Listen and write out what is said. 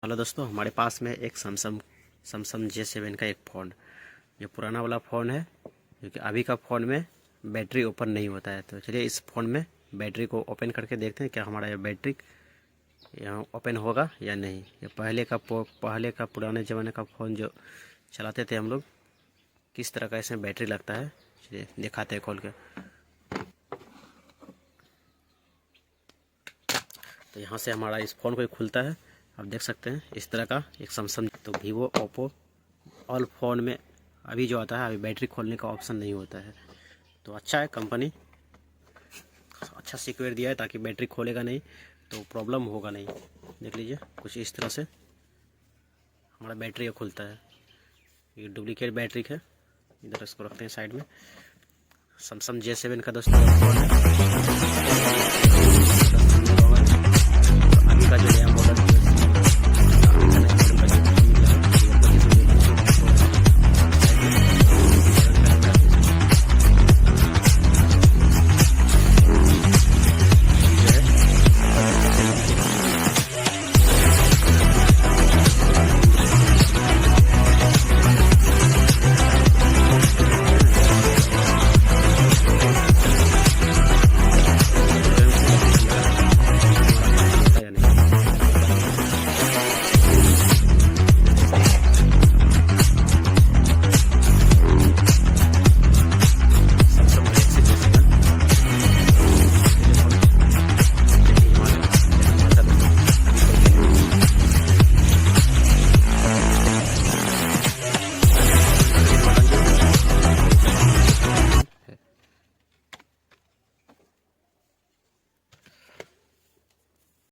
Hello दोस्तों, हमारे पास में एक सैमसंग J7 का एक फ़ोन, जो पुराना वाला फ़ोन है, क्योंकि अभी का फ़ोन में बैटरी ओपन नहीं होता है। तो चलिए इस फ़ोन में बैटरी को ओपन करके देखते हैं क्या हमारा ये बैटरी यहाँ ओपन होगा या नहीं। ये पहले का पुराने ज़माने का फ़ोन जो चलाते थे हम लोग, किस तरह का इसमें बैटरी लगता है, चलिए दिखाते हैं खोल के। तो यहाँ से हमारा इस फ़ोन को खुलता है, आप देख सकते हैं इस तरह का एक सैमसंग। तो वीवो, ओप्पो ऑल फ़ोन में अभी जो आता है, अभी बैटरी खोलने का ऑप्शन नहीं होता है। तो अच्छा है, कंपनी अच्छा सिक्योर दिया है ताकि बैटरी खोलेगा नहीं तो प्रॉब्लम होगा नहीं। देख लीजिए कुछ इस तरह से हमारा बैटरी खुलता है। ये डुप्लीकेट बैटरी है, इधर इसको रखते हैं साइड में। सैमसंग J7 का दोस्तों फ़ोन है। अभी का जो नया